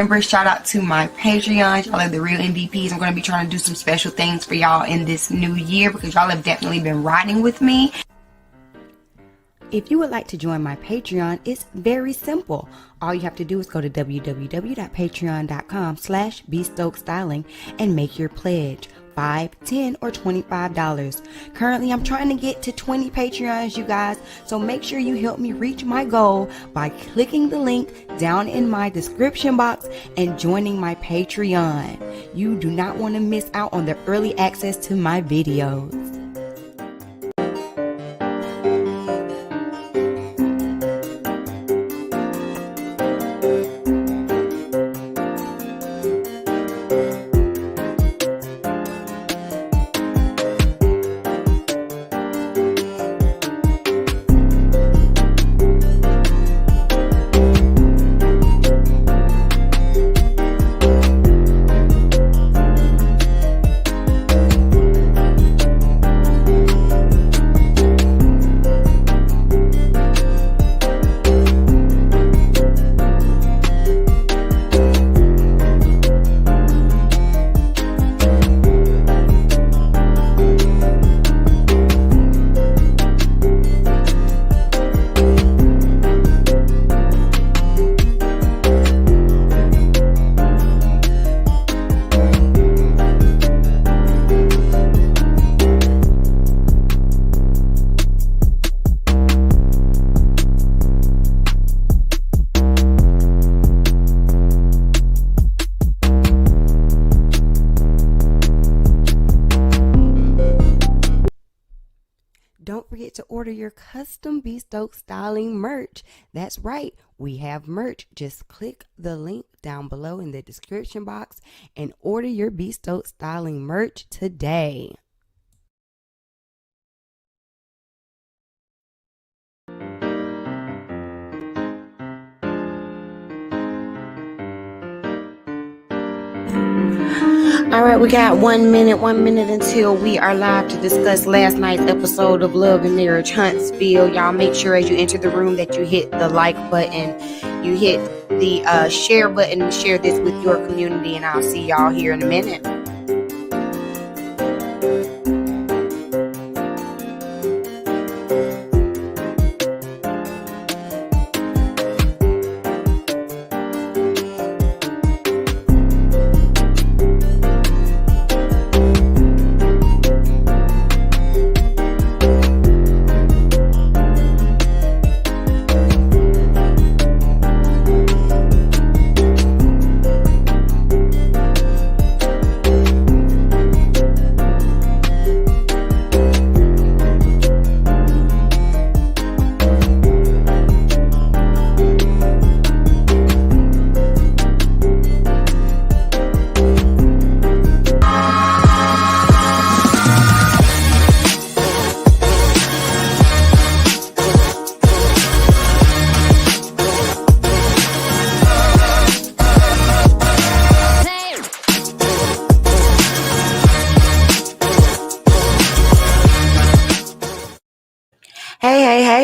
Remember, shout out to my Patreon. Y'all are the real MVPs. I'm going to be trying to do some special things for y'all in this new year because y'all have definitely been riding with me. If you would like to join my Patreon, it's very simple. All you have to do is go to www.patreon.com/bstokestyling and make your pledge. $5, $10, or $25. Currently, I'm trying to get to 20 Patreons, you guys, so make sure you help me reach my goal by clicking the link down in my description box and joining my Patreon. You do not want to miss out on the early access to my videos. Don't forget to order your custom Bespoke Styling merch. That's right, we have merch. Just click the link down below in the description box and order your Bespoke Styling merch today. Alright, we got 1 minute until we are live to discuss last night's episode of Love and Marriage Huntsville. Y'all make sure as you enter the room that you hit the like button, you hit the share button, and share this with your community, and I'll see y'all here in a minute.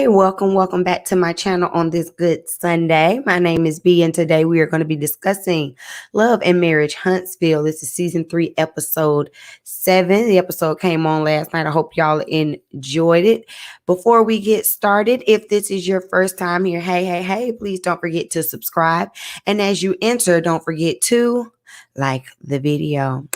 Hey, welcome back to my channel on this good Sunday. My name is B, and today we are going to be discussing Love and Marriage Huntsville. This is season 3, episode 7. The episode came on last night. I hope y'all enjoyed it. Before we get started, if this is your first time here, hey, please don't forget to subscribe. And as you enter, don't forget to like the video.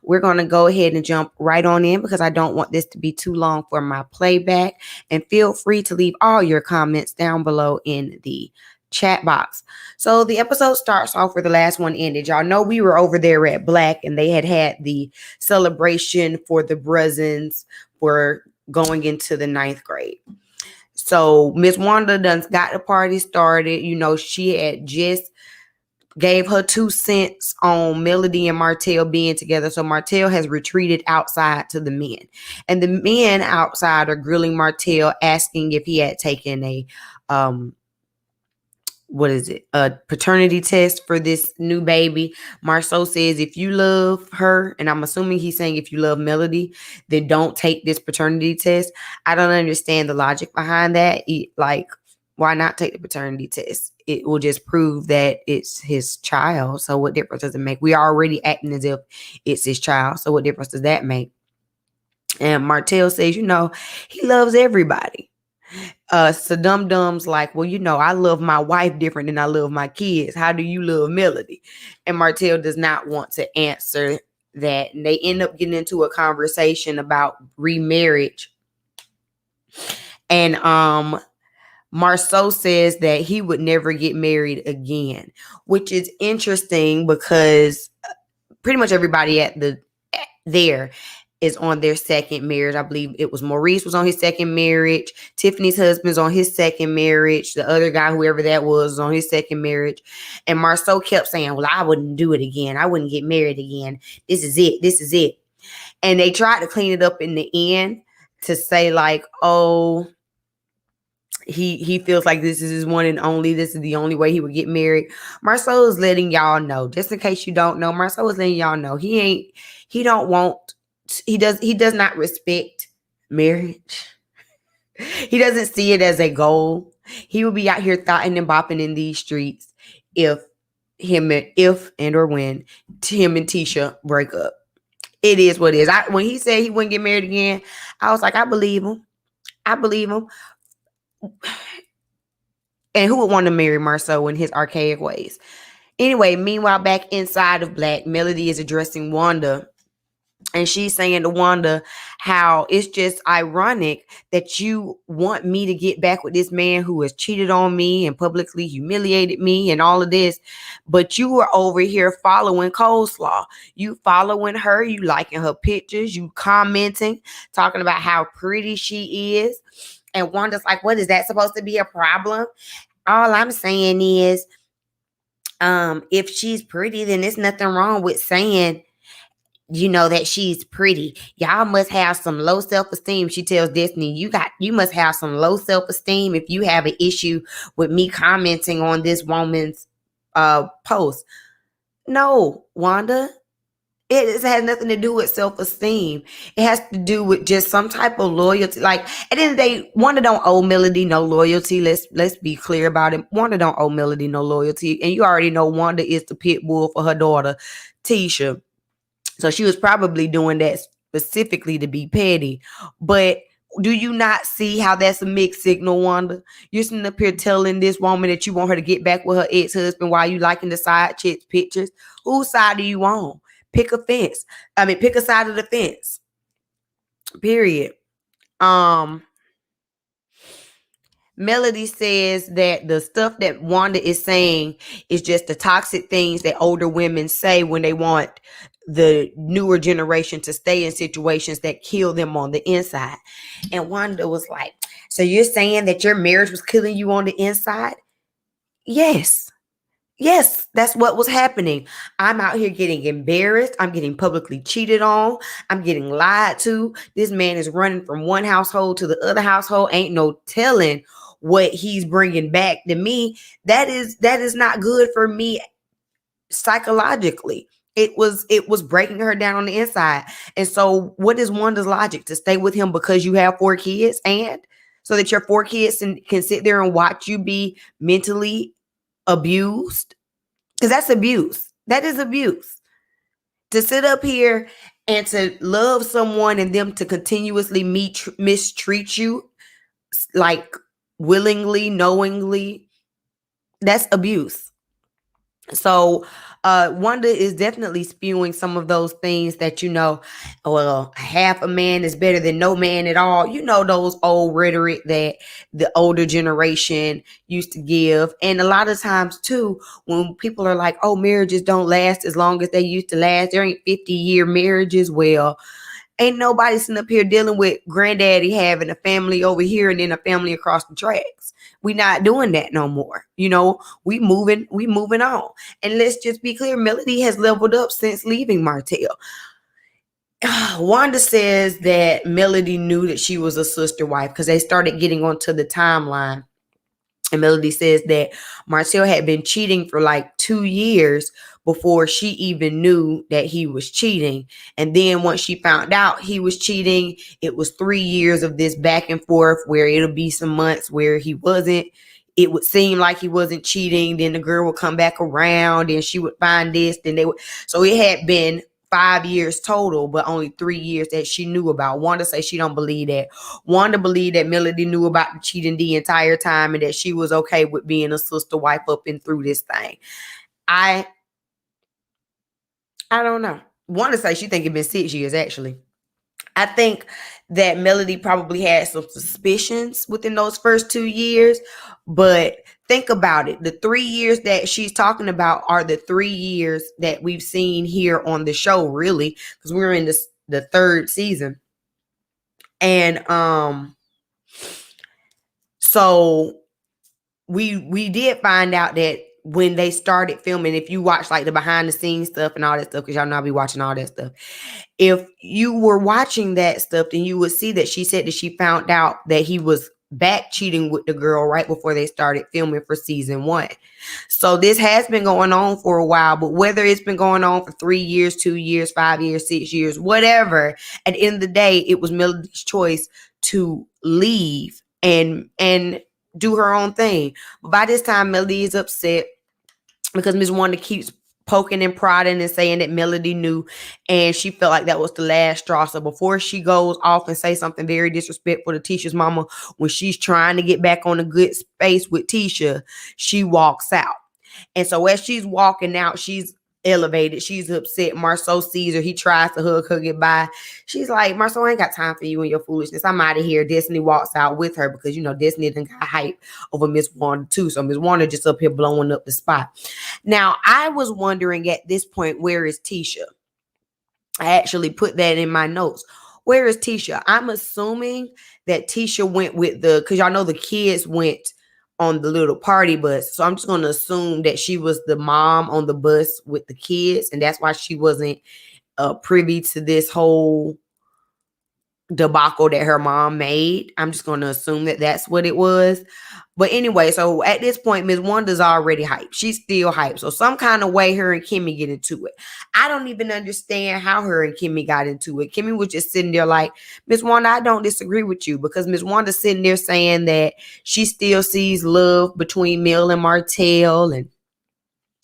We're going to go ahead and jump right on in because I don't want this to be too long for my playback. And feel free to leave all your comments down below in the chat box. So the episode starts off where the last one ended. Y'all know we were over there at Black and they had the celebration for the Bruzzins for going into the 9th grade. So Ms Wanda done got the party started. You know, she had just gave her 2 cents on Melody and Martell being together. So Martell has retreated outside to the men. And the men outside are grilling Martell, asking if he had taken a paternity test for this new baby. Marceau says, if you love her, and I'm assuming he's saying if you love Melody, then don't take this paternity test. I don't understand the logic behind that. Why not take the paternity test? It will just prove that it's his child. So what difference does it make? We are already acting as if it's his child. So what difference does that make? And Martell says, you know, he loves everybody. So Dum Dum's like, well, you know, I love my wife different than I love my kids. How do you love Melody? And Martell does not want to answer that. And they end up getting into a conversation about remarriage. And Marceau says that he would never get married again, which is interesting because pretty much everybody there is on their second marriage. I believe it was Maurice was on his second marriage. Tiffany's husband's on his second marriage. The other guy, whoever that was on his second marriage. And Marceau kept saying, well, I wouldn't do it again. I wouldn't get married again. This is it. This is it. And they tried to clean it up in the end to say like, oh, he feels like this is his one and only. This is the only way he would get married. Marceau is letting y'all know, just in case you don't know, Marceau is letting y'all know he does not respect marriage. He doesn't see it as a goal. He will be out here thotting and bopping in these streets if and when him and Tisha break up. It is what it is. When he said he wouldn't get married again, I was like, I believe him. And who would want to marry Marceau in his archaic ways? Anyway, meanwhile, back inside of Black, Melody is addressing Wanda. And she's saying to Wanda how it's just ironic that you want me to get back with this man who has cheated on me and publicly humiliated me and all of this. But you were over here following Coleslaw. You following her. You liking her pictures. You commenting, talking about how pretty she is. And Wanda's like, what is that supposed to be a problem? All I'm saying is, if she's pretty, then there's nothing wrong with saying, you know, that she's pretty. Y'all must have some low self-esteem. She tells Destiny, you must have some low self-esteem if you have an issue with me commenting on this woman's post. No, Wanda. It has nothing to do with self-esteem. It has to do with just some type of loyalty. Like, at the end of the day, Wanda don't owe Melody no loyalty. Let's be clear about it. Wanda don't owe Melody no loyalty. And you already know Wanda is the pit bull for her daughter, Tisha. So she was probably doing that specifically to be petty. But do you not see how that's a mixed signal, Wanda? You're sitting up here telling this woman that you want her to get back with her ex-husband while you liking the side chicks pictures. Whose side do you want? Pick a side of the fence. Period. Melody says that the stuff that Wanda is saying is just the toxic things that older women say when they want the newer generation to stay in situations that kill them on the inside. And Wanda was like, so you're saying that your marriage was killing you on the inside? Yes. Yes, that's what was happening. I'm out here getting embarrassed. I'm getting publicly cheated on. I'm getting lied to. This man is running from one household to the other household. Ain't no telling what he's bringing back to me. That is not good for me psychologically. It was breaking her down on the inside. And so what is Wanda's logic? To stay with him because you have 4 kids? And so that your 4 kids can sit there and watch you be mentally abused? Because that's abuse. That is abuse. To sit up here and to love someone and them to continuously mistreat you, like willingly, knowingly, that's abuse. So Wanda is definitely spewing some of those things that, well, half a man is better than no man at all. Those old rhetoric that the older generation used to give. And a lot of times too, when people are like, oh, marriages don't last as long as they used to last, there ain't 50-year marriages. Well, ain't nobody sitting up here dealing with granddaddy having a family over here and then a family across the tracks. We not doing that no more. We moving on. And let's just be clear, Melody has leveled up since leaving Martell. Wanda says that Melody knew that she was a sister wife because they started getting onto the timeline. And Melody says that Martell had been cheating for like 2 years before she even knew that he was cheating. And then once she found out he was cheating, it was 3 years of this back and forth where it'll be some months where he wasn't. It would seem like he wasn't cheating. Then the girl would come back around and she would find this. Then they would. So it had been 5 years total, but only 3 years that she knew about. Wanda says she don't believe that. Wanda believed that Melody knew about the cheating the entire time and that she was okay with being a sister wife up and through this thing. I don't know. Wanda says she think it been 6 years actually. I think that Melody probably had some suspicions within those first 2 years, but think about it. The 3 years that she's talking about are the 3 years that we've seen here on the show, really, because we're in the 3rd season. And so we did find out that when they started filming, if you watch like the behind the scenes stuff and all that stuff, because y'all know I be watching all that stuff. If you were watching that stuff, then you would see that she said that she found out that he was back cheating with the girl right before they started filming for season 1. So this has been going on for a while, but whether it's been going on for 3 years, 2 years, 5 years, 6 years, whatever, at the end of the day, it was Melody's choice to leave and do her own thing. But by this time, Melody is upset because Ms. Wanda keeps poking and prodding and saying that Melody knew, and she felt like that was the last straw. So before she goes off and say something very disrespectful to Tisha's mama, when she's trying to get back on a good space with Tisha, she walks out. And so as she's walking out, she's elevated. She's upset. Marceau sees her. He tries to hug her goodbye. She's like, Marceau, I ain't got time for you and your foolishness. I'm out of here. Destiny walks out with her because, Destiny done got hype over Ms. Wanda too. So Ms. Wanda just up here blowing up the spot. Now, I was wondering at this point, where is Tisha? I actually put that in my notes. Where is Tisha? I'm assuming that Tisha went with because y'all know the kids went on the little party bus. So I'm just going to assume that she was the mom on the bus with the kids. And that's why she wasn't privy to this whole debacle that her mom made. I'm just going to assume that that's what it was. But anyway, so at this point, Ms. Wanda's already hyped. She's still hyped. So some kind of way her and Kimmy get into it. I don't even understand how her and Kimmy got into it. Kimmy was just sitting there like, Ms. Wanda, I don't disagree with you, because Ms. Wanda's sitting there saying that she still sees love between Mel and Martell, and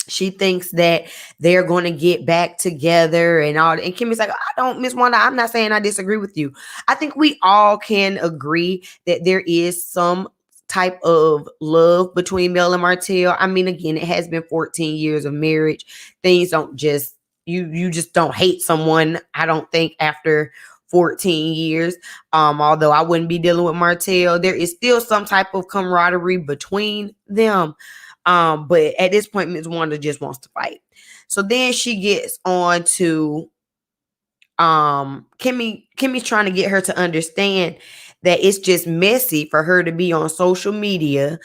she thinks that they're going to get back together and all. And Kimmy's like, Ms. Wanda, I'm not saying I disagree with you. I think we all can agree that there is some type of love between Mel and Martell. I mean, again, it has been 14 years of marriage. Things don't just, you just don't hate someone, I don't think, after 14 years. Although I wouldn't be dealing with Martell, there is still some type of camaraderie between them. But at this point, Ms. Wanda just wants to fight. So then she gets on to Kimmy's trying to get her to understand that it's just messy for her to be on social media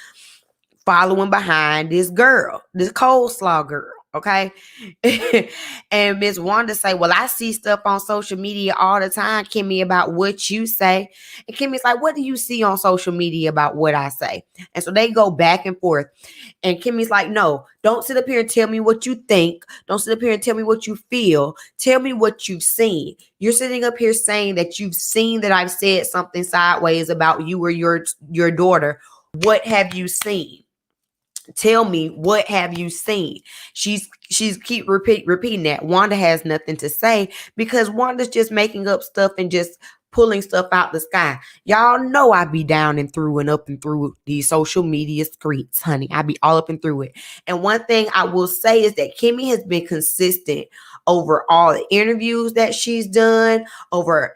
following behind this girl, this coleslaw girl. Okay. And Ms. Wanda say, well, I see stuff on social media all the time, Kimmy, about what you say. And Kimmy's like, what do you see on social media about what I say? And so they go back and forth. And Kimmy's like, no, don't sit up here and tell me what you think. Don't sit up here and tell me what you feel. Tell me what you've seen. You're sitting up here saying that you've seen that I've said something sideways about you or your daughter. What have you seen? Tell me, what have you seen? She's keep repeating that. Wanda has nothing to say because Wanda's just making up stuff and just pulling stuff out the sky. Y'all know I be down and through and up and through these social media streets, honey. I be all up and through it. And one thing I will say is that Kimmy has been consistent over all the interviews that she's done.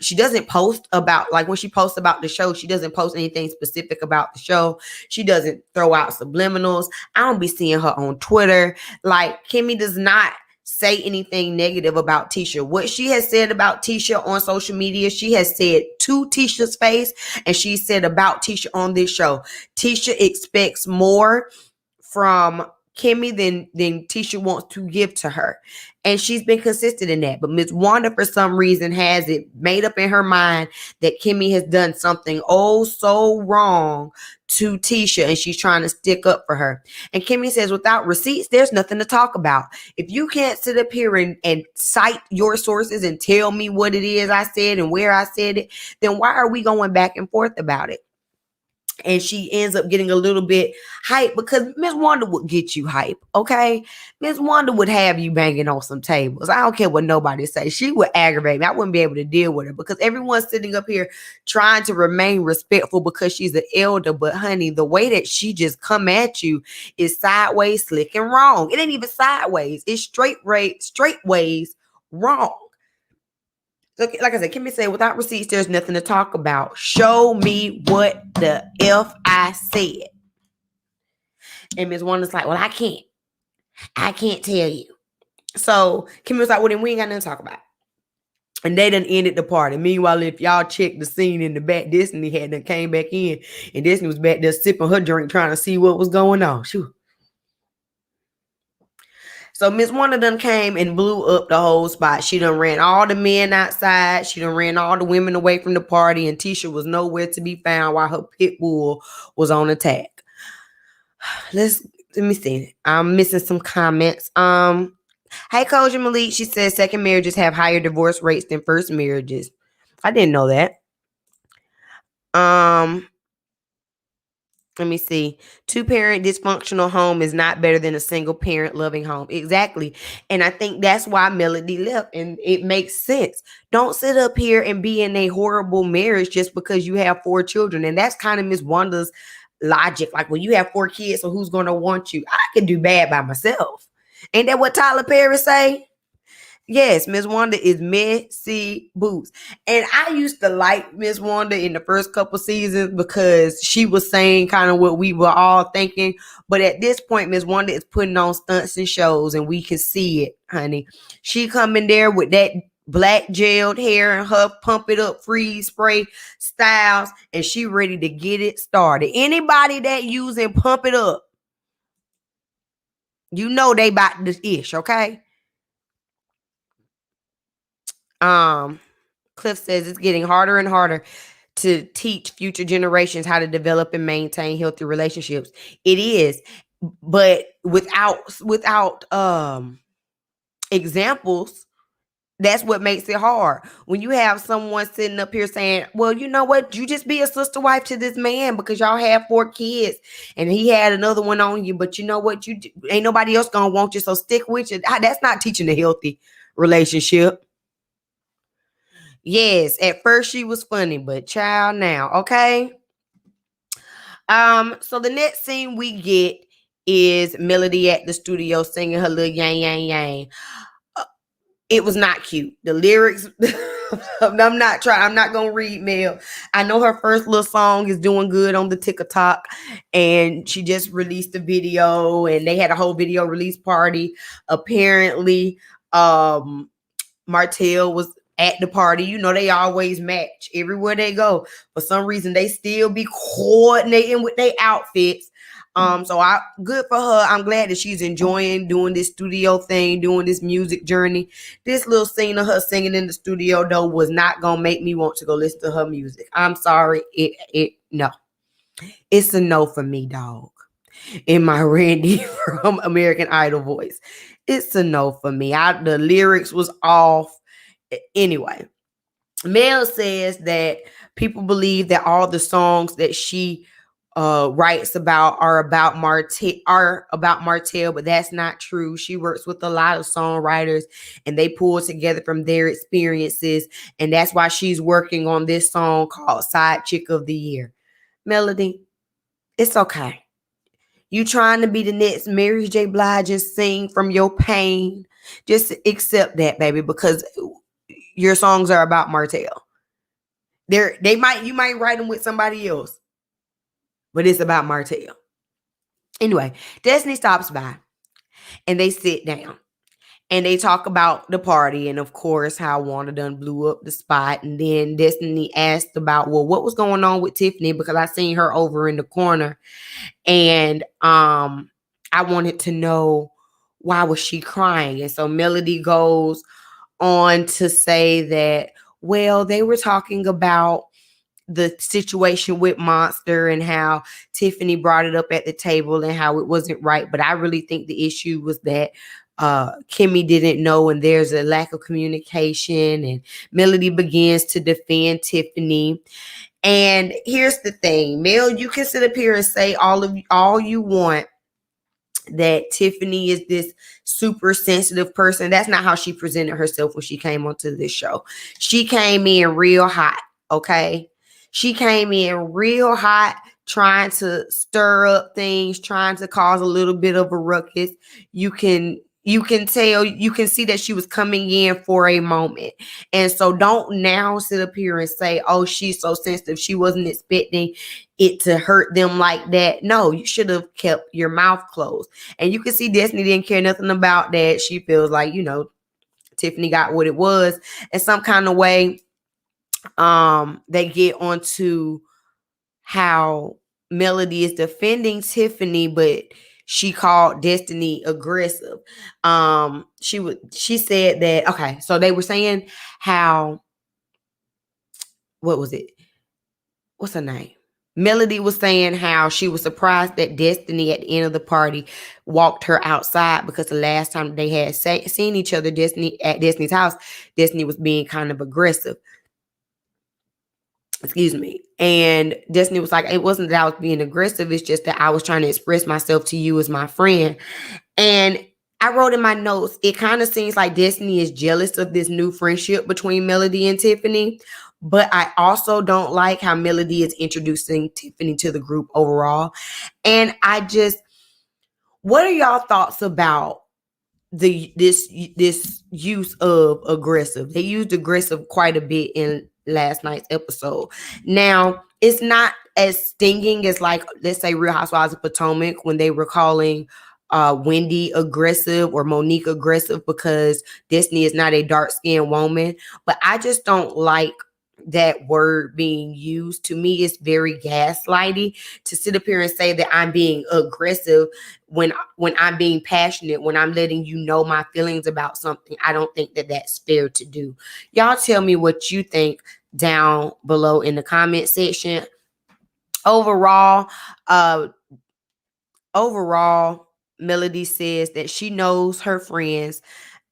She doesn't post about, like when she posts about the show, she doesn't post anything specific about the show. She doesn't throw out subliminals. I don't be seeing her on Twitter. Like, Kimmy does not say anything negative about Tisha. What she has said about Tisha on social media, she has said to Tisha's face, and she said about Tisha on this show. Tisha expects more from Kimmy than Tisha wants to give to her. And she's been consistent in that. But Ms. Wanda, for some reason, has it made up in her mind that Kimmy has done something oh so wrong to Tisha, and she's trying to stick up for her. And Kimmy says, without receipts, there's nothing to talk about. If you can't sit up here and cite your sources and tell me what it is I said and where I said it, then why are we going back and forth about it? And she ends up getting a little bit hype because Ms. Wanda would get you hype, okay? Ms. Wanda would have you banging on some tables. I don't care what nobody says. She would aggravate me. I wouldn't be able to deal with her because everyone's sitting up here trying to remain respectful because she's an elder. But honey, the way that she just come at you is sideways, slick, and wrong. It ain't even sideways. It's straight ways wrong. Like I said, Kimmy said, without receipts, there's nothing to talk about. Show me what the F I said. And Ms. Wanda's like, well, I can't tell you. So Kimmy was like, well, then we ain't got nothing to talk about. And they done ended the party. Meanwhile, if y'all check the scene in the back, Destiny had done came back in, and Destiny was back there sipping her drink, trying to see what was going on. Shoo. So Ms. Wanda done came and blew up the whole spot. She done ran all the men outside. She done ran all the women away from the party. And Tisha was nowhere to be found while her pit bull was on attack. Let me see. I'm missing some comments. Hey, Coach Malik. She says second marriages have higher divorce rates than first marriages. I didn't know that. Let me see. Two-parent dysfunctional home is not better than a single-parent loving home. Exactly. And I think that's why Melody left. And it makes sense. Don't sit up here and be in a horrible marriage just because you have 4 children. And that's kind of Ms. Wanda's logic. Like, when you have 4 kids, so who's going to want you? I can do bad by myself. Ain't that what Tyler Perry say? Yes, Ms. Wanda is messy boots. And I used to like Ms. Wanda in the first couple seasons because she was saying kind of what we were all thinking. But at this point, Ms. Wanda is putting on stunts and shows, and we can see it, honey. She coming there with that black gelled hair and her pump it up freeze spray styles, and she ready to get it started. Anybody that using pump it up, you know they about this ish, okay? Cliff says it's getting harder and harder to teach future generations how to develop and maintain healthy relationships. It is, but without examples, that's what makes it hard. When you have someone sitting up here saying, well, you know what, you just be a sister wife to this man because y'all have 4 kids and he had another one on you, but you know what, you ain't nobody else gonna want you, so stick with you. That's not teaching a healthy relationship. Yes, at first she was funny, but child now, okay? So the next scene we get is Melody at the studio singing her little yang, yang, yang. It was not cute. The lyrics, I'm not going to read, Mel. I know her first little song is doing good on the TikTok, and she just released a video, and they had a whole video release party. Apparently, Martell was at the party. You know, they always match everywhere they go. For some reason, they still be coordinating with their outfits. So good for her. I'm glad that she's enjoying doing this studio thing, doing this music journey. This little scene of her singing in the studio though was not gonna make me want to go listen to her music. I'm sorry. No. It's a no for me, dog. In my Randy from American Idol voice. It's a no for me. The lyrics was off. Anyway, Mel says that people believe that all the songs that she writes about are about Martell, but that's not true. She works with a lot of songwriters and they pull together from their experiences, and that's why she's working on this song called Side Chick of the Year. Melody, it's okay. You trying to be the next Mary J. Blige and sing from your pain. Just accept that, baby, because your songs are about Martell. You might write them with somebody else, but it's about Martell. Anyway, Destiny stops by and they sit down and they talk about the party and of course how Wanda done blew up the spot. And then Destiny asked about, well, what was going on with Tiffany, because I seen her over in the corner and I wanted to know why was she crying. And so Melody goes on to say that, well, they were talking about the situation with Monster and how Tiffany brought it up at the table and how it wasn't right. But I really think the issue was that Kimmy didn't know, and there's a lack of communication, and Melody begins to defend Tiffany. And here's the thing, Mel, you can sit up here and say all you want that Tiffany is this super sensitive person. That's not how she presented herself when she came onto this show. She came in real hot, okay? She came in real hot, trying to stir up things, trying to cause a little bit of a ruckus. You can tell, you can see that she was coming in for a moment. And so don't now sit up here and say, oh, she's so sensitive. She wasn't expecting it to hurt them like that. No, you should have kept your mouth closed. And you can see Destiny didn't care nothing about that. She feels like, Tiffany got what it was in some kind of way. They get onto how Melody is defending Tiffany, but she called Destiny aggressive. She said that, okay, so they were saying how, what was it? What's her name? Melody was saying how she was surprised that Destiny at the end of the party walked her outside, because the last time they had seen each other, at Destiny's house, Destiny was being kind of aggressive. Excuse me. And Destiny was like, it wasn't that I was being aggressive. It's just that I was trying to express myself to you as my friend. And I wrote in my notes, it kind of seems like Destiny is jealous of this new friendship between Melody and Tiffany. But I also don't like how Melody is introducing Tiffany to the group overall. And what are y'all thoughts about this use of aggressive? They used aggressive quite a bit in last night's episode. Now, it's not as stinging as, like, let's say Real Housewives of Potomac when they were calling Wendy aggressive or Monique aggressive, because Destiny is not a dark-skinned woman. But I just don't like that word being used. To me, it's very gaslighty to sit up here and say that I'm being aggressive when I'm being passionate, when I'm letting you know my feelings about something. I don't think that that's fair to do. Y'all tell me what you think down below in the comment section. Overall, Melody says that she knows her friends,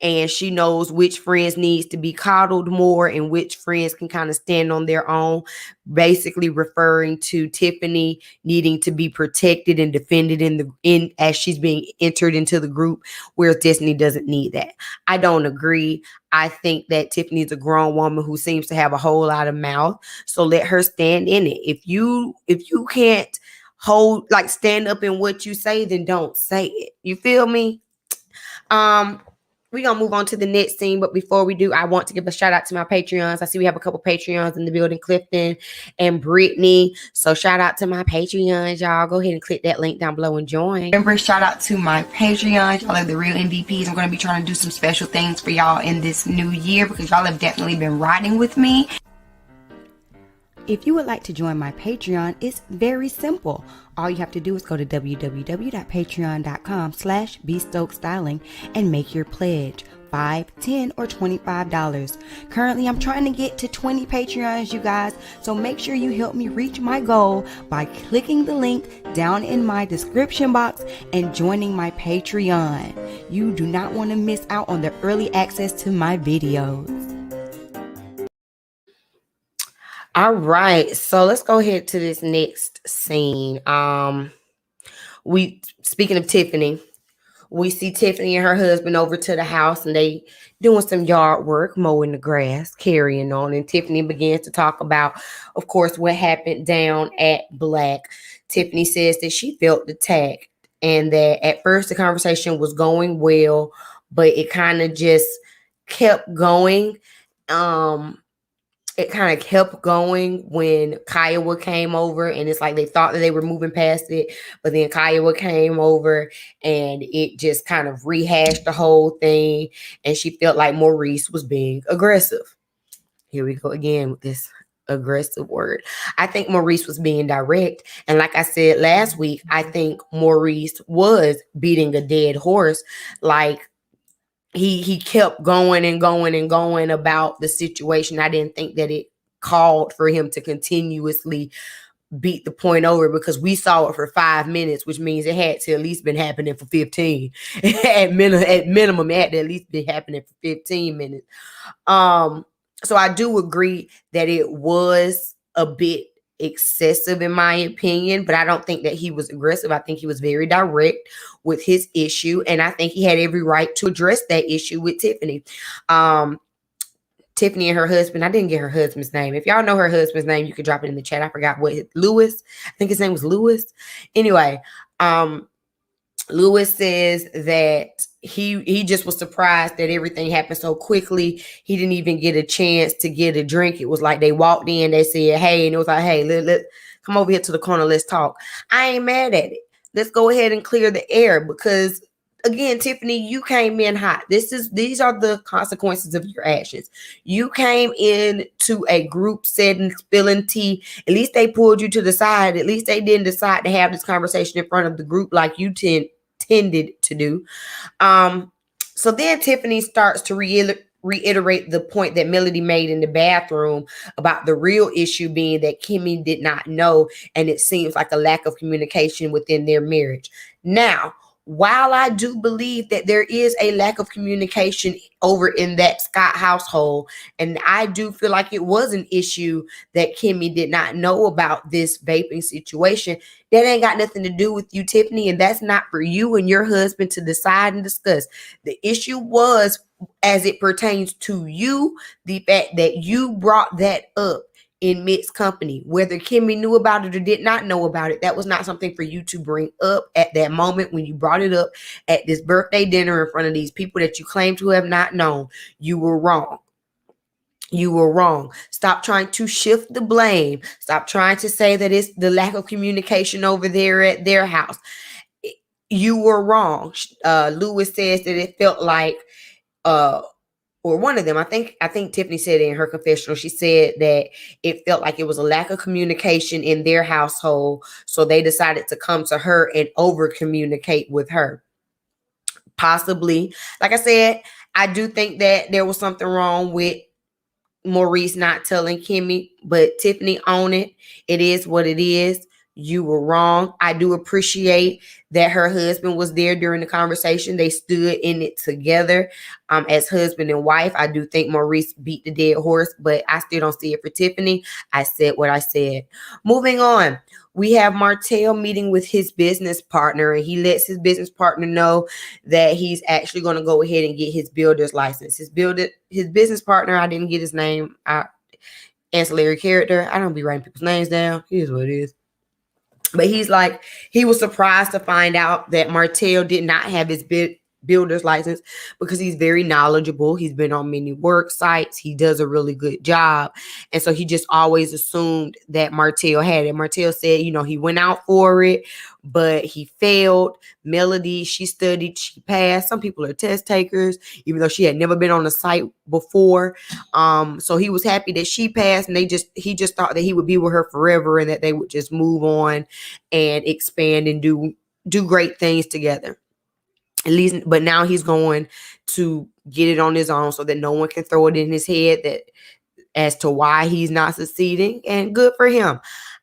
and she knows which friends needs to be coddled more and which friends can kind of stand on their own, basically referring to Tiffany needing to be protected and defended as she's being entered into the group, whereas Destiny doesn't need that. I don't agree. I think that Tiffany is a grown woman who seems to have a whole lot of mouth, so let her stand in it. If you can't stand up in what you say, then don't say it. You feel me? We're going to move on to the next scene. But before we do, I want to give a shout out to my Patreons. I see we have a couple Patreons in the building, Clifton and Brittany. So shout out to my Patreons, y'all. Go ahead and click that link down below and join. Remember, shout out to my Patreons. Y'all are the real MVPs. I'm going to be trying to do some special things for y'all in this new year, because y'all have definitely been riding with me. If you would like to join my Patreon, it's very simple. All you have to do is go to www.patreon.com/bstokestyling and make your pledge. $5, $10, or $25. Currently, I'm trying to get to 20 Patreons, you guys, so make sure you help me reach my goal by clicking the link down in my description box and joining my Patreon. You do not want to miss out on the early access to my videos. All right, so let's go ahead to this next scene. Speaking of Tiffany, we see Tiffany and her husband over to the house, and they doing some yard work, mowing the grass, carrying on. And Tiffany begins to talk about, of course, what happened down at Black. Tiffany says that she felt attacked and that at first the conversation was going well, but it kind of just kept going. It kind of kept going when Kiowa came over, and it's like they thought that they were moving past it, but then Kiowa came over and it just kind of rehashed the whole thing, and she felt like Maurice was being aggressive. Here we go again with this aggressive word. I think Maurice was being direct, and like I said last week, I think Maurice was beating a dead horse. Like, he kept going and going and going about the situation. I didn't think that it called for him to continuously beat the point over, because we saw it for 5 minutes, which means it had to at least been happening for 15. At minimum, it had to at least be happening for 15 minutes. So I do agree that it was a bit excessive in my opinion, but I don't think that he was aggressive. I think he was very direct with his issue, and I think he had every right to address that issue with Tiffany. Tiffany and her husband, I didn't get her husband's name. If y'all know her husband's name, you could drop it in the chat. I forgot what Lewis. I think his name was Lewis. Anyway, Lewis says that he just was surprised that everything happened so quickly. He didn't even get a chance to get a drink. It was like they walked in, they said, hey, and it was like, hey, let come over here to the corner, let's talk. I ain't mad at it. Let's go ahead and clear the air, because again, Tiffany, you came in hot. These are the consequences of your actions. You came in to a group setting, spilling tea. At least they pulled you to the side. At least they didn't decide to have this conversation in front of the group like you tended to do. So then Tiffany starts to reiterate the point that Melody made in the bathroom about the real issue being that Kimmy did not know, and it seems like a lack of communication within their marriage. Now, while I do believe that there is a lack of communication over in that Scott household, and I do feel like it was an issue that Kimmy did not know about this vaping situation, that ain't got nothing to do with you, Tiffany, and that's not for you and your husband to decide and discuss. The issue was, as it pertains to you, the fact that you brought that up in mixed company. Whether Kimmy knew about it or did not know about it, that was not something for you to bring up at that moment when you brought it up at this birthday dinner in front of these people that you claim to have not known. You were wrong. You were wrong. Stop trying to shift the blame. Stop trying to say that it's the lack of communication over there at their house. You were wrong. Lewis says that it felt like or one of them, I think Tiffany said it in her confessional. She said that it felt like it was a lack of communication in their household, so they decided to come to her and over communicate with her. Possibly, like I said, I do think that there was something wrong with Maurice not telling Kimmy, but Tiffany own it. It is what it is. You were wrong. I do appreciate that her husband was there during the conversation. They stood in it together as husband and wife. I do think Maurice beat the dead horse, but I still don't see it for Tiffany. I said what I said. Moving on, we have Martell meeting with his business partner, and he lets his business partner know that he's actually going to go ahead and get his builder's license. His business partner, I didn't get his name. Ancillary character. I don't be writing people's names down. Here's what it is. But he's like, he was surprised to find out that Martell did not have his builder's license because he's very knowledgeable. He's been on many work sites. He does a really good job. And so he just always assumed that Martell had it. Martell said, he went out for it, but he failed. Melody, she studied, she passed. Some people are test takers, even though she had never been on the site before. So he was happy that she passed, and he just thought that he would be with her forever and that they would just move on and expand and do great things together. At least, but now he's going to get it on his own so that no one can throw it in his head that as to why he's not succeeding, and good for him.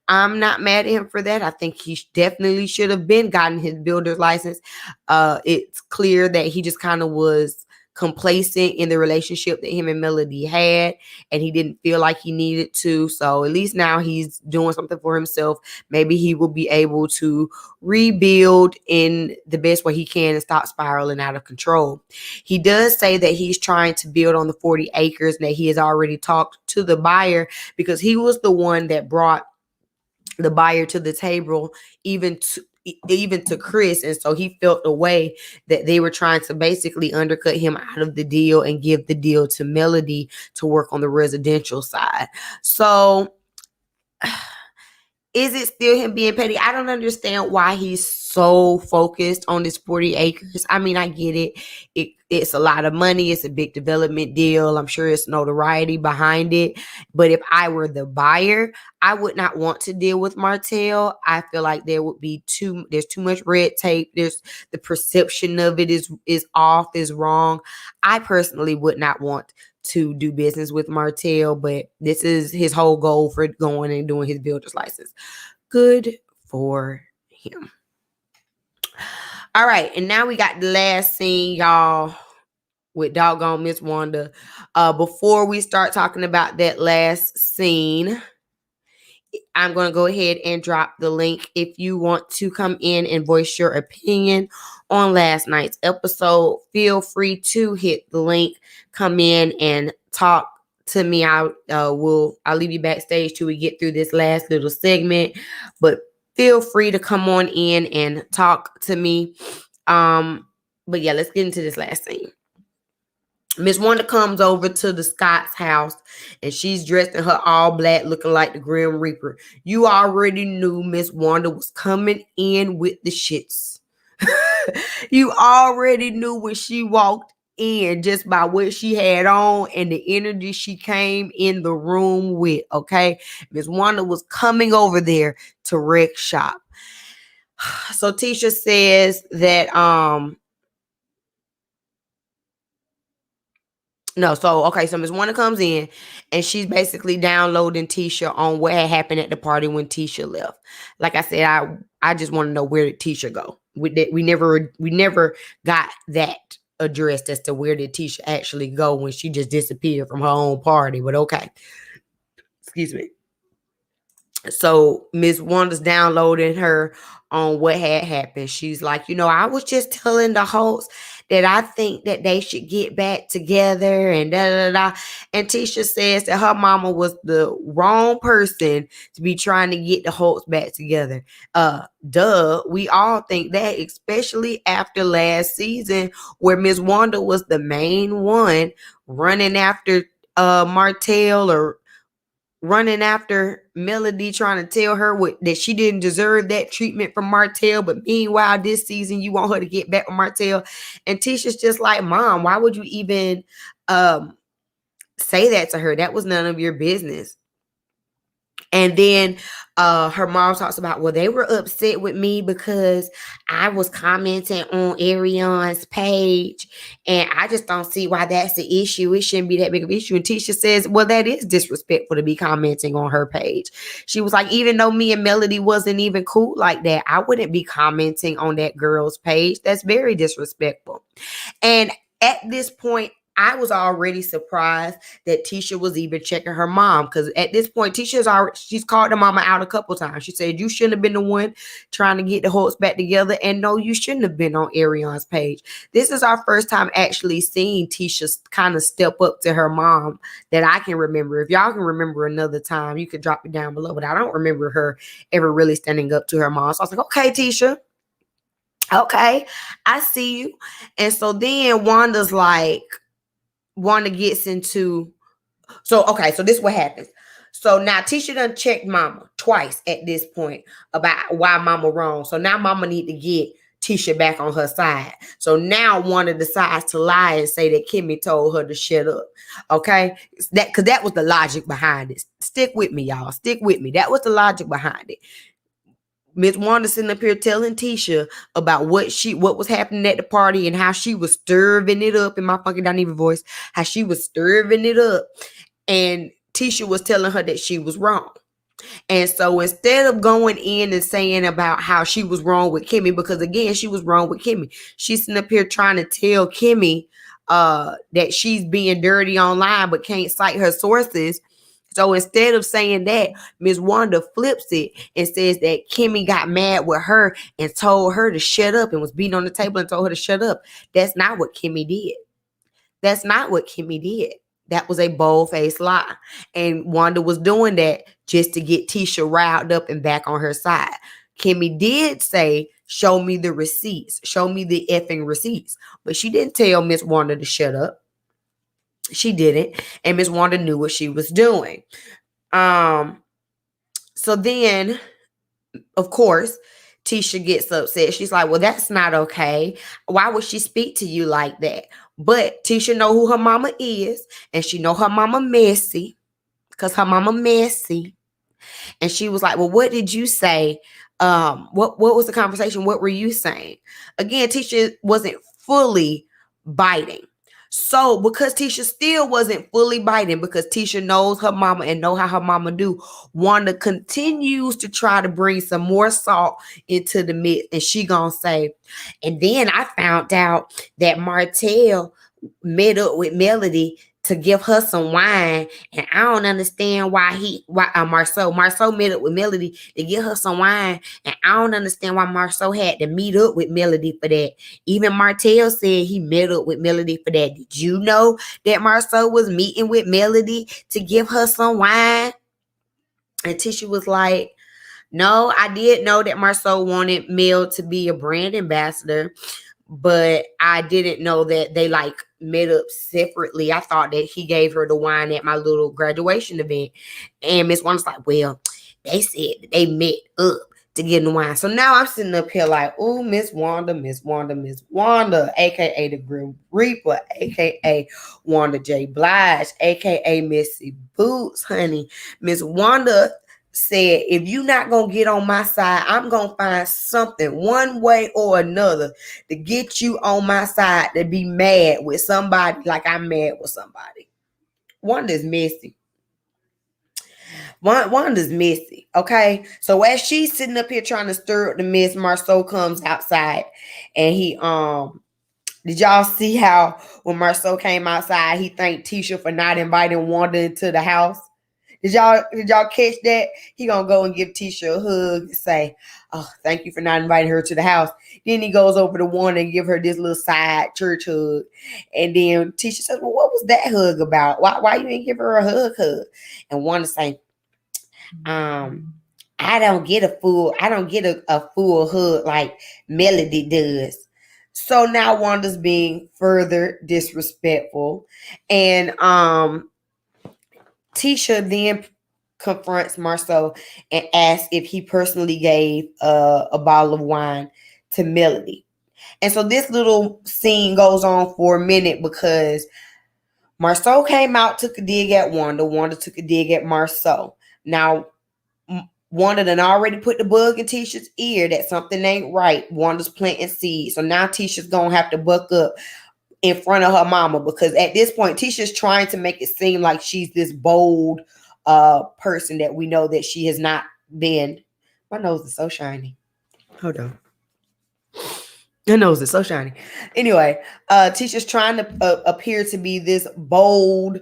I'm not mad at him for that. I think he definitely should have been gotten his builder's license. It's clear that he just kind of was complacent in the relationship that him and Melody had, and he didn't feel like he needed to. So at least now he's doing something for himself. Maybe he will be able to rebuild in the best way he can and stop spiraling out of control. He does say that he's trying to build on the 40 acres and that he has already talked to the buyer, because he was the one that brought the buyer to the table, even to Chris. And so he felt the way that they were trying to basically undercut him out of the deal and give the deal to Melody to work on the residential side. So is it still him being petty? I don't understand why he's so focused on this 40 acres. I mean, I get it. It's a lot of money. It's a big development deal. I'm sure it's notoriety behind it. But if I were the buyer, I would not want to deal with Martell. I feel like there's too much red tape. There's the perception of it is off, is wrong. I personally would not want to do business with Martell, but this is his whole goal for going and doing his builder's license. Good for him. All right, and now we got the last scene, y'all, with doggone Ms. Wanda. Before we start talking about that last scene, I'm going to go ahead and drop the link. If you want to come in and voice your opinion on last night's episode, feel free to hit the link, come in and talk to me. I'll leave you backstage till we get through this last little segment, but feel free to come on in and talk to me. But yeah, let's get into this last scene. Ms. Wanda comes over to the Scott's house, and she's dressed in her all black, looking like the Grim Reaper. You already knew Ms. Wanda was coming in with the shits. You already knew when she walked in just by what she had on and the energy she came in the room with, okay? Ms. Wanda was coming over there to wreck shop. So Tisha says that, so Ms. Wanda comes in and she's basically downloading Tisha on what had happened at the party when Tisha left. Like I said, I just want to know, where did Tisha go? We never got that addressed as to where did Tisha actually go when she just disappeared from her own party. But okay. Excuse me. So Ms. Wanda's downloading her on what had happened. She's like, I was just telling the hosts that I think that they should get back together and da da da. And Tisha says that her mama was the wrong person to be trying to get the hosts back together. We all think that, especially after last season where Ms. Wanda was the main one running after Martell, or running after Melody, trying to tell her that she didn't deserve that treatment from Martell. But meanwhile, this season, you want her to get back with Martell. And Tisha's just like, Mom, why would you even say that to her? That was none of your business. And then her mom talks about, well, they were upset with me because I was commenting on Arion's page, and I just don't see why that's the issue. It shouldn't be that big of an issue. And Tisha says, well, that is disrespectful to be commenting on her page. She was like, even though me and Melody wasn't even cool like that, I wouldn't be commenting on that girl's page. That's very disrespectful. And at this point, I was already surprised that Tisha was even checking her mom, because at this point, she's called the mama out a couple times. She said, you shouldn't have been the one trying to get the hosts back together, and no, you shouldn't have been on Arion's page. This is our first time actually seeing Tisha kind of step up to her mom that I can remember. If y'all can remember another time, you could drop it down below, but I don't remember her ever really standing up to her mom. So I was like, okay, Tisha. Okay, I see you. And so then Wanda gets into, so this is what happens. So now Tisha done checked mama twice at this point about why mama wrong. So now mama need to get Tisha back on her side. So now Wanda decides to lie and say that Kimmy told her to shut up. Okay? Because that was the logic behind it. Stick with me, y'all. Stick with me. That was the logic behind it. Ms. Wanda sitting up here telling Tisha about what was happening at the party and how she was stirring it up in my funky Doniva voice, how she was stirring it up. And Tisha was telling her that she was wrong. And so instead of going in and saying about how she was wrong with Kimmy, because again, she was wrong with Kimmy, she's sitting up here trying to tell Kimmy that she's being dirty online but can't cite her sources. So instead of saying that, Ms. Wanda flips it and says that Kimmy got mad with her and told her to shut up and was beating on the table and told her to shut up. That's not what Kimmy did. That's not what Kimmy did. That was a bold-faced lie. And Wanda was doing that just to get Tisha riled up and back on her side. Kimmy did say, show me the receipts. Show me the effing receipts. But she didn't tell Miss Wanda to shut up. She didn't. And Miss Wanda knew what she was doing. So then, of course, Tisha gets upset. She's like, well, that's not okay. Why would she speak to you like that? But Tisha know who her mama is, and she know her mama messy, because her mama messy. And she was like, well, what did you say? What was the conversation? What were you saying? Again, Tisha wasn't fully biting. So because Tisha still wasn't fully biting, because Tisha knows her mama and know how her mama do, Wanda continues to try to bring some more salt into the mix. And she gonna say, and then I found out that Martell met up with Melody to give her some wine, and I don't understand why Marceau met up with Melody to give her some wine, and I don't understand why Marceau had to meet up with Melody for that. Even Martell said he met up with Melody for that. Did you know that Marceau was meeting with Melody to give her some wine? And Tisha was like, no, I did know that Marceau wanted Mel to be a brand ambassador, but I didn't know that they met up separately. I thought that he gave her the wine at my little graduation event. And Miss Wanda's like, well, they said that they met up to get the wine. So now I'm sitting up here like, oh, Miss Wanda, aka the Grim Reaper, aka Wanda J. Blige, aka Missy Boots, honey. Miss Wanda said, if you not gonna get on my side, I'm gonna find something one way or another to get you on my side to be mad with somebody like I'm mad with somebody. Wanda's messy. Wanda's messy. Okay. So as she's sitting up here trying to stir up the mess, Marceau comes outside and he did y'all see how when Marceau came outside, he thanked Tisha for not inviting Wanda into the house? Did y'all catch that? He gonna go and give Tisha a hug and say, oh, thank you for not inviting her to the house. Then he goes over to Wanda and give her this little side church hug. And then Tisha says, well, what was that hug about? Why you didn't give her a hug? And Wanda say, I don't get a full hug like Melody does. So now Wanda's being further disrespectful. And Tisha then confronts Marceau and asks if he personally gave a bottle of wine to Melody. And so this little scene goes on for a minute because Marceau came out, took a dig at Wanda. Wanda took a dig at Marceau. Now, Wanda done already put the bug in Tisha's ear that something ain't right. Wanda's planting seeds. So now Tisha's going to have to buck up in front of her mama, because at this point, Tisha's trying to make it seem like she's this bold person that we know that she has not been. My nose is so shiny. Hold on. Your nose is so shiny. Anyway, Tisha's trying to appear to be this bold,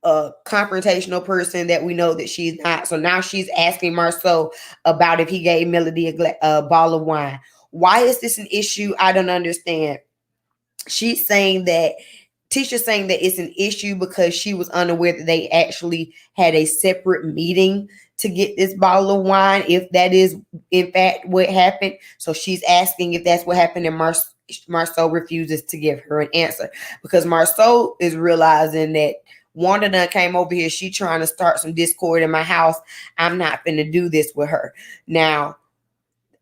confrontational person that we know that she's not. So now she's asking Marceau about if he gave Melody a bottle of wine. Why is this an issue? I don't understand. Tisha's saying that it's an issue because she was unaware that they actually had a separate meeting to get this bottle of wine if that is in fact what happened. So she's asking if that's what happened, and Marceau refuses to give her an answer because Marceau is realizing that Wanda done came over here. She trying to start some discord in my house. I'm not finna do this with her. Now,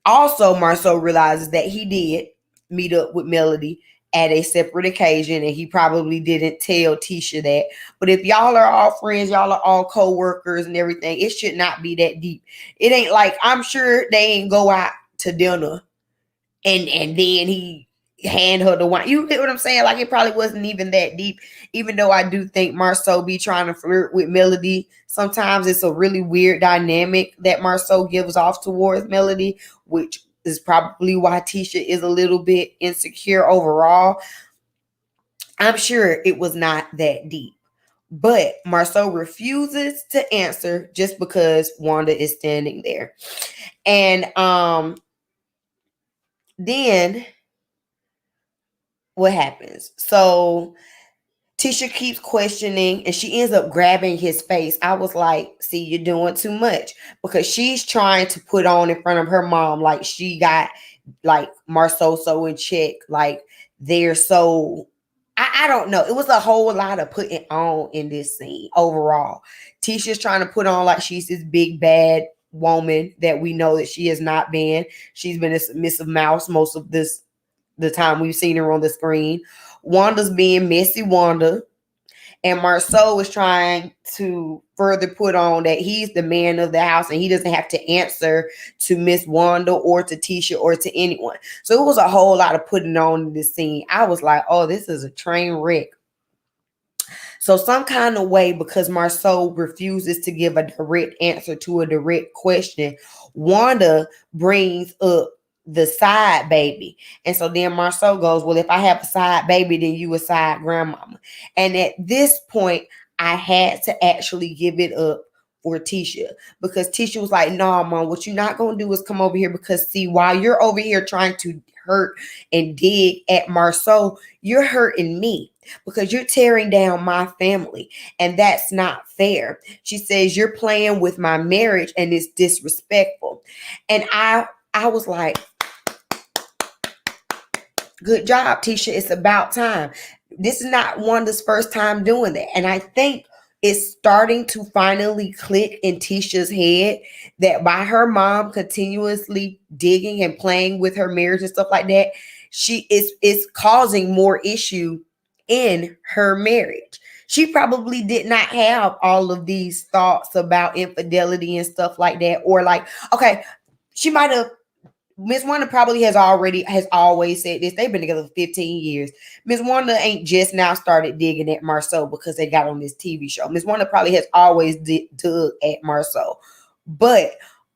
also, Marceau realizes that he did meet up with Melody at a separate occasion, and he probably didn't tell Tisha that. But if y'all are all friends, y'all are all co-workers and everything, it should not be that deep. It ain't like, I'm sure they ain't go out to dinner and then he hand her the wine. You get what I'm saying? Like, it probably wasn't even that deep. Even though I do think Marceau be trying to flirt with Melody. Sometimes it's a really weird dynamic that Marceau gives off towards Melody, which is probably why Tisha is a little bit insecure overall. I'm sure it was not that deep. But Marceau refuses to answer just because Wanda is standing there. And then what happens? So Tisha keeps questioning and she ends up grabbing his face. I was like, see, you're doing too much, because she's trying to put on in front of her mom like she got like Marceau so in check. Like they're so, I don't know. It was a whole lot of putting on in this scene overall. Tisha's trying to put on like she's this big bad woman that we know that she has not been. She's been a submissive mouse most of the time we've seen her on the screen. Wanda's being messy Wanda, and Marceau is trying to further put on that he's the man of the house and he doesn't have to answer to Ms Wanda or to Tisha or to anyone. So it was a whole lot of putting on in this scene. I was like, oh, this is a train wreck. So some kind of way, because Marceau refuses to give a direct answer to a direct question, Wanda brings up the side baby. And so then Marceau goes, well, if I have a side baby, then you a side grandmama. And at this point, I had to actually give it up for Tisha, because Tisha was like, no, mom, what you're not going to do is come over here, because see, while you're over here trying to hurt and dig at Marceau, you're hurting me, because you're tearing down my family, and that's not fair. She says, you're playing with my marriage and it's disrespectful. And I was like, good job, Tisha. It's about time. This is not Wanda's first time doing that. And I think it's starting to finally click in Tisha's head that by her mom continuously digging and playing with her marriage and stuff like that, she is causing more issue in her marriage. She probably did not have all of these thoughts about infidelity and stuff like that. Or like, okay, she might have, Ms Wanda probably has always said this. They've been together for 15 years. Ms Wanda ain't just now started digging at Marceau because they got on this TV show. Ms Wanda probably has always dug at Marceau. But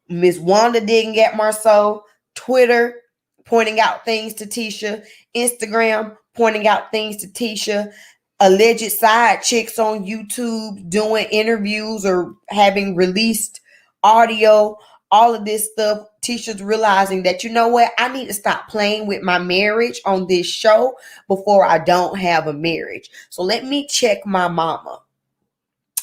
Ms Wanda digging at Marceau, Twitter pointing out things to Tisha, Instagram pointing out things to Tisha, alleged side chicks on YouTube doing interviews or having released audio, all of this stuff. Tisha's realizing that, you know what, I need to stop playing with my marriage on this show before I don't have a marriage. So let me check my mama.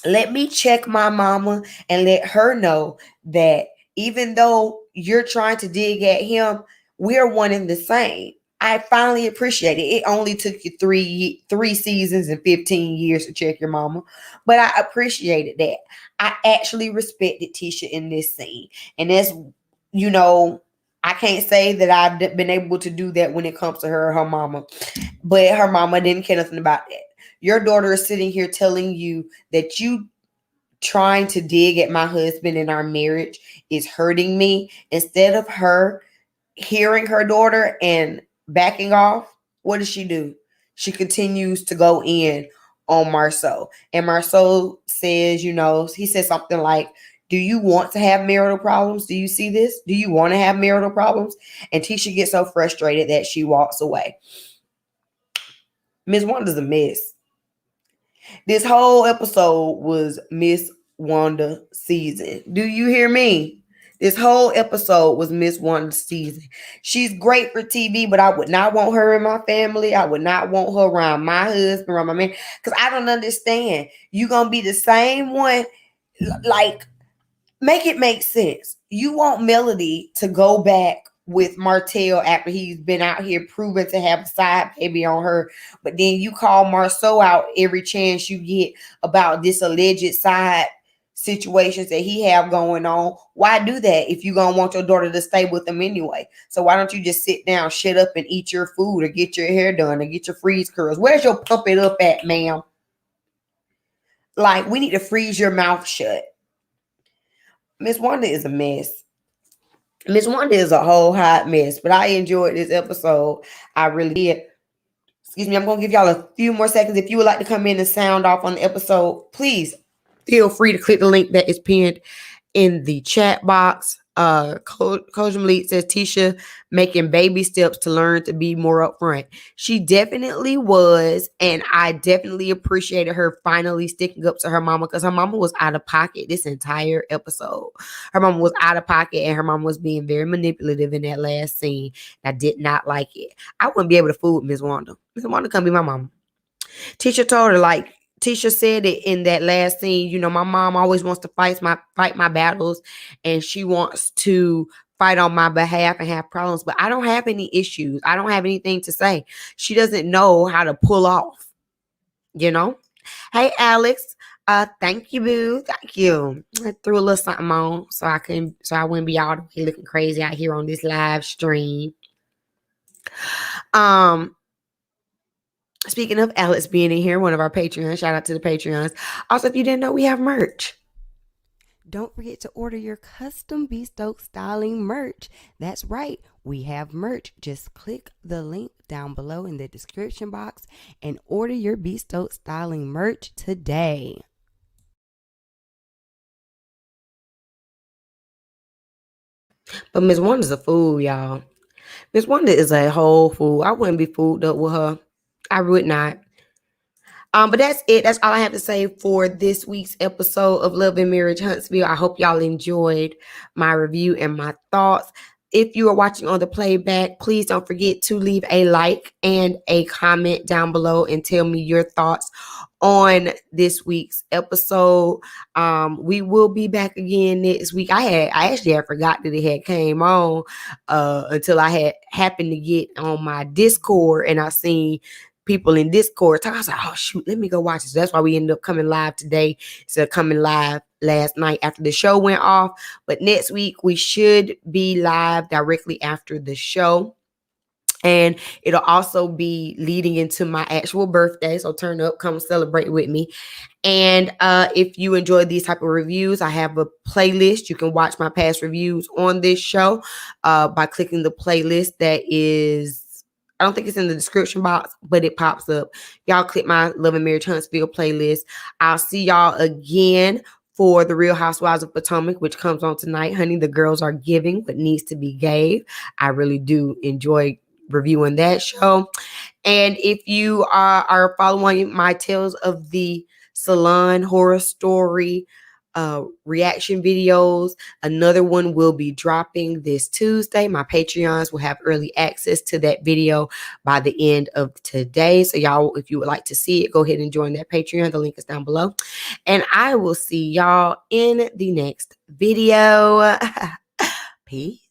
Let me check my mama and let her know that even though you're trying to dig at him, we're one and the same. I finally appreciate it. It only took you three seasons and 15 years to check your mama, but I appreciated that. I actually respected Tisha in this scene. And that's, you know, I can't say that I've been able to do that when it comes to her mama, but her mama didn't care nothing about that. Your daughter is sitting here telling you that you trying to dig at my husband and our marriage is hurting me. Instead of her hearing her daughter and backing off, what does she do? She continues to go in on Marceau. And Marceau says, you know, he says something like, do you want to have marital problems? Do you see this? Do you want to have marital problems? And Tisha gets so frustrated that she walks away. Ms. Wanda's a mess. This whole episode was Ms. Wanda season. Do you hear me? This whole episode was Ms. Wanda's season. She's great for TV, but I would not want her in my family. I would not want her around my husband, around my man, because I don't understand. You gonna be the same one, like, Make it make sense. You want Melody to go back with Martell after he's been out here proven to have a side baby on her, but then you call Marceau out every chance you get about this alleged side situations that he have going on. Why do that if you gonna want your daughter to stay with him anyway? So why don't you just sit down, shut up, and eat your food, or get your hair done, or get your freeze curls? Where's your pump it up at, ma'am? Like, we need to freeze your mouth shut. Ms. Wanda is a mess. Ms. Wanda is a whole hot mess, but I enjoyed this episode. I really did. Excuse me, I'm going to give y'all a few more seconds. If you would like to come in and sound off on the episode, please feel free to click the link that is pinned in the chat box. Coach Malik says Tisha making baby steps to learn to be more upfront. She definitely was, and I definitely appreciated her finally sticking up to her mama, because her mama was out of pocket this entire episode. Her mama was out of pocket, and her mama was being very manipulative in that last scene. I did not like it. I wouldn't be able to fool with Ms. Wanda. Ms. Wanda come be my mama. Tisha told her, like, Tisha said it in that last scene, you know, my mom always wants to fight my battles, and she wants to fight on my behalf and have problems, but I don't have any issues. I don't have anything to say. She doesn't know how to pull off, you know? Hey, Alex. Thank you, boo. Thank you. I threw a little something on so I wouldn't be all the way looking crazy out here on this live stream. Speaking of Alex being in here, one of our Patreons, shout out to the Patreons. Also, if you didn't know, we have merch. Don't forget to order your custom bespoke styling merch. That's right, we have merch. Just click the link down below in the description box and order your bespoke styling merch today. But Ms. Wanda's a fool, y'all. Ms. Wanda is a whole fool. I wouldn't be fooled up with her. I would not. But that's it. That's all I have to say for this week's episode of Love and Marriage Huntsville. I hope y'all enjoyed my review and my thoughts. If you are watching on the playback, please don't forget to leave a like and a comment down below and tell me your thoughts on this week's episode. We will be back again next week. I actually had forgot that it had came on until I had happened to get on my Discord and I seen people in Discord talking. I was like, oh shoot, let me go watch this. So that's why we ended up coming live today instead of coming live last night after the show went off. But next week we should be live directly after the show. And it'll also be leading into my actual birthday. So turn up, come celebrate with me. And if you enjoy these type of reviews, I have a playlist. You can watch my past reviews on this show by clicking the playlist that is, I don't think it's in the description box, but it pops up. Y'all click my Love and Marriage Huntsville playlist. I'll see y'all again for the Real Housewives of Potomac, which comes on tonight. Honey, the girls are giving what needs to be gave. I really do enjoy reviewing that show. And if you are following my Tales of the Salon horror story reaction videos, another one will be dropping this Tuesday. My Patreons will have early access to that video by the end of today. So y'all, if you would like to see it, go ahead and join that Patreon. The link is down below. And I will see y'all in the next video. Peace.